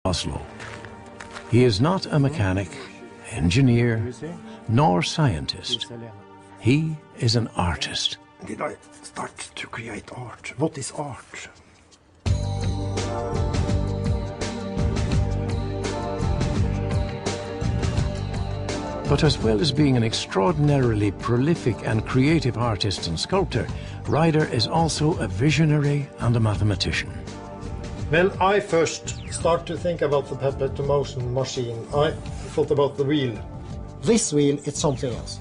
Oslo. He is not a mechanic, engineer, nor scientist. He is an artist. Did I start to create art? What is art? But as well as being an extraordinarily prolific and creative artist and sculptor, Ryder is also a visionary and a mathematician. When I first started to think about the perpetual motion machine, I thought about the wheel. This wheel is something else.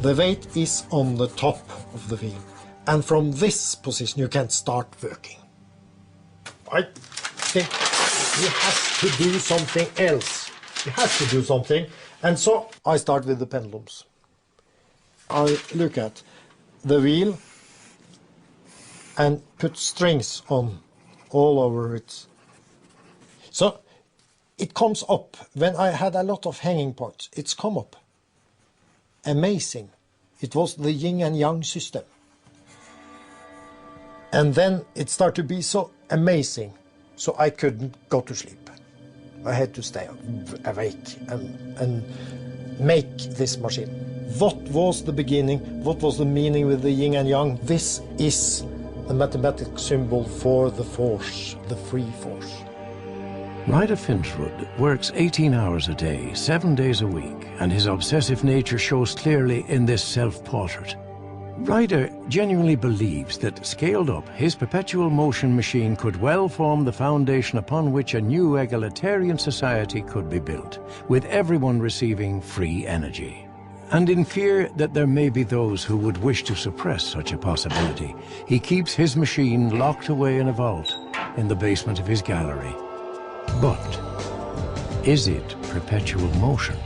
The weight is on the top of the wheel, and from this position you can start working. I think he has to do something else. He has to do something. And so I start with the pendulums. I look at the wheel and put strings on all over it. So it comes up. When I had a lot of hanging parts, it's come up. Amazing. It was the yin and yang system. And then it started to be so amazing, so I couldn't go to sleep. I had to stay awake and make this machine. What was the beginning? What was the meaning with the yin and yang? This is the mathematical symbol for the force, the free force. Ryder Finsrud works 18 hours a day, 7 days a week, and his obsessive nature shows clearly in this self-portrait. Ryder genuinely believes that, scaled up, his perpetual motion machine could well form the foundation upon which a new egalitarian society could be built, with everyone receiving free energy. And in fear that there may be those who would wish to suppress such a possibility, he keeps his machine locked away in a vault in the basement of his gallery. But is it perpetual motion?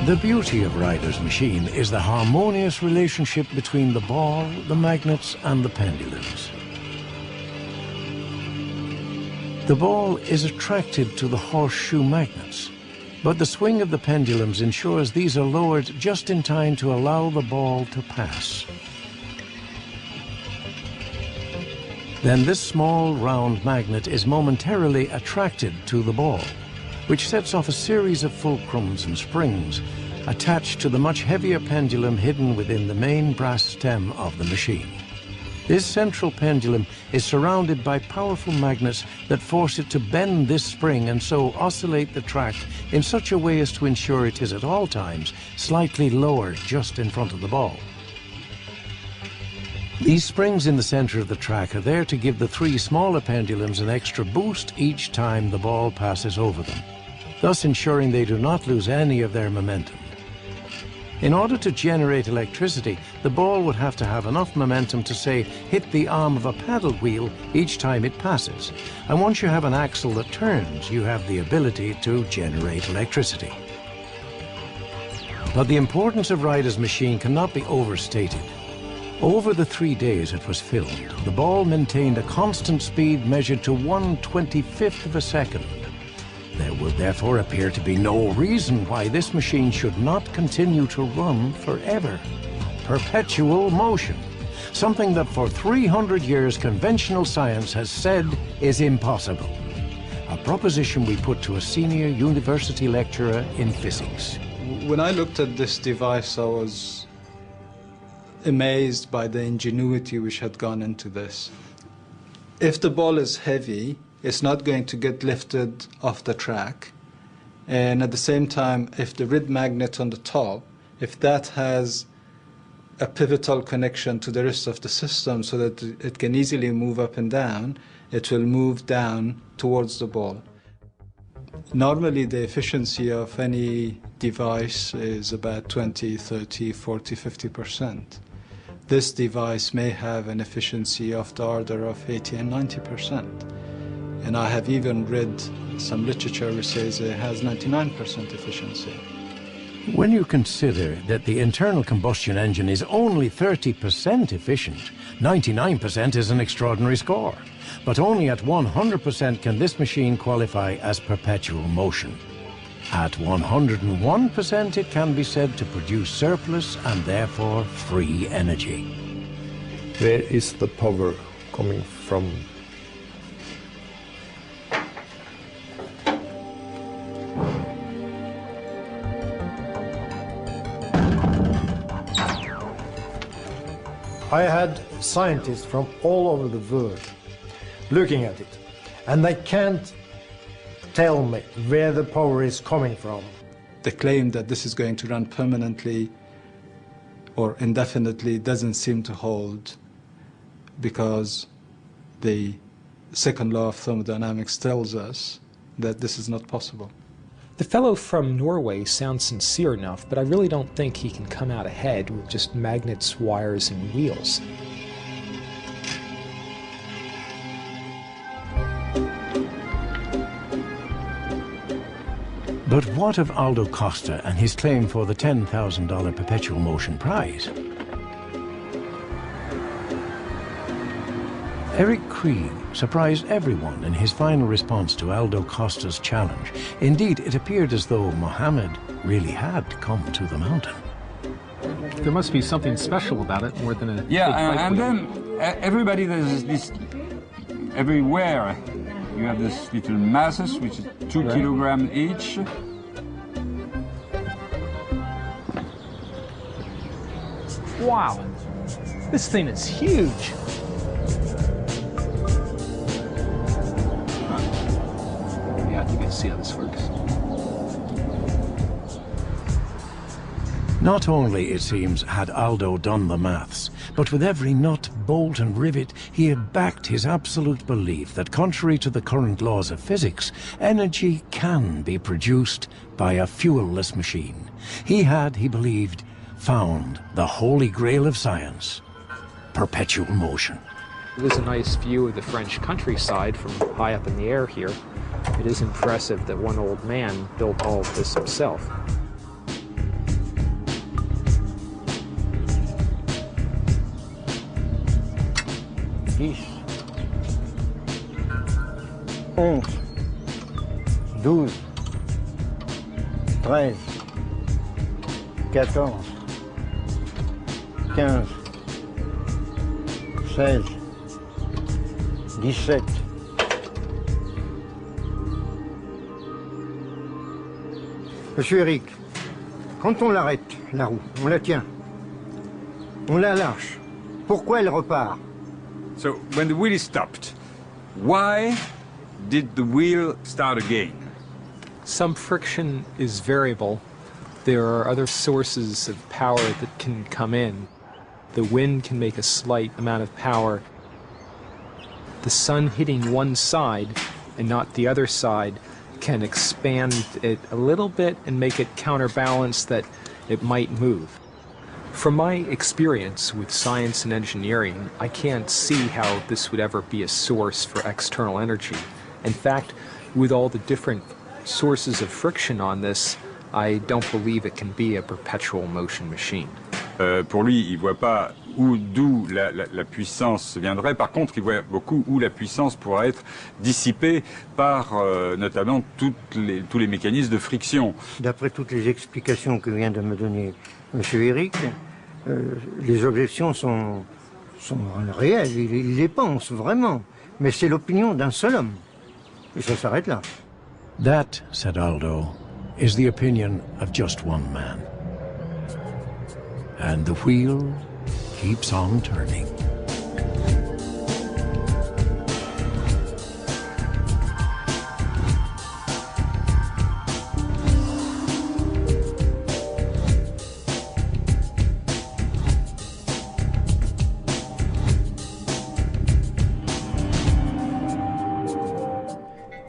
The beauty of Ryder's machine is the harmonious relationship between the ball, the magnets, and the pendulums. The ball is attracted to the horseshoe magnets, but the swing of the pendulums ensures these are lowered just in time to allow the ball to pass. Then this small round magnet is momentarily attracted to the ball, which sets off a series of fulcrums and springs attached to the much heavier pendulum hidden within the main brass stem of the machine. This central pendulum is surrounded by powerful magnets that force it to bend this spring and so oscillate the track in such a way as to ensure it is at all times slightly lower just in front of the ball. These springs in the center of the track are there to give the three smaller pendulums an extra boost each time the ball passes over them, thus ensuring they do not lose any of their momentum. In order to generate electricity, the ball would have to have enough momentum to, say, hit the arm of a paddle wheel each time it passes. And once you have an axle that turns, you have the ability to generate electricity. But the importance of Ryder's machine cannot be overstated. Over the 3 days it was filmed, the ball maintained a constant speed measured to 1/25th of a second. There would therefore appear to be no reason why this machine should not continue to run forever. Perpetual motion, something that for 300 years conventional science has said is impossible. A proposition we put to a senior university lecturer in physics. When I looked at this device, I was amazed by the ingenuity which had gone into this. If the ball is heavy, it's not going to get lifted off the track. And at the same time, if the red magnet on the top, if that has a pivotal connection to the rest of the system so that it can easily move up and down, it will move down towards the ball. Normally, the efficiency of any device is about 20, 30, 40, 50%. This device may have an efficiency of the order of 80 and 90%. And I have even read some literature which says it has 99% efficiency. When you consider that the internal combustion engine is only 30% efficient, 99% is an extraordinary score. But only at 100% can this machine qualify as perpetual motion. At 101%, it can be said to produce surplus and therefore free energy. Where is the power coming from? I had scientists from all over the world looking at it, and they can't tell me where the power is coming from. The claim that this is going to run permanently or indefinitely doesn't seem to hold, because the second law of thermodynamics tells us that this is not possible. The fellow from Norway sounds sincere enough, but I really don't think he can come out ahead with just magnets, wires, and wheels. But what of Aldo Costa and his claim for the $10,000 perpetual motion prize? Eric Krieg surprised everyone in his final response to Aldo Costa's challenge. Indeed, it appeared as though Mohammed really had come to the mountain. There must be something special about it, more than a big and wheel. then everybody, there's this, everywhere you have this little masses, which is 2 kilograms each. Wow, this thing is huge. Yeah, you can see how this works. Not only, it seems, had Aldo done the maths, but with every nut, bolt and rivet, he had backed his absolute belief that, contrary to the current laws of physics, energy can be produced by a fuel-less machine. He had, he believed, found the holy grail of science, perpetual motion. It is a nice view of the French countryside from high up in the air here. It is impressive that one old man built all of this himself. Dix, 11, 12, 13, 14, 15, 16, 17. Monsieur Eric, quand on l'arrête, la roue, on la tient, on la lâche, pourquoi elle repart? So when the wheel stopped, why did the wheel start again? Some friction is variable. There are other sources of power that can come in. The wind can make a slight amount of power. The sun hitting one side and not the other side can expand it a little bit and make it counterbalance that it might move. From my experience with science and engineering, I can't see how this would ever be a source for external energy. In fact, with all the different sources of friction on this, I don't believe it can be a perpetual motion machine. Pour lui, il ne voit pas d'où la puissance viendrait. Par contre, il voit beaucoup où la puissance pourra être dissipée par notamment tous les mécanismes de friction. D'après toutes les explications que vient de me donner M. Eric, les objections sont réelles, il les pense vraiment. Mais c'est l'opinion d'un seul homme. Et ça s'arrête là. That, said Aldo, is the opinion of just one man. And the wheel keeps on turning.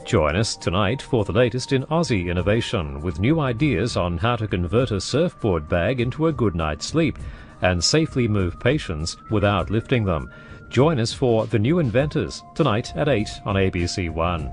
Join us tonight for the latest in Aussie innovation, with new ideas on how to convert a surfboard bag into a good night's sleep and safely move patients without lifting them. Join us for The New Inventors tonight at 8 on ABC One.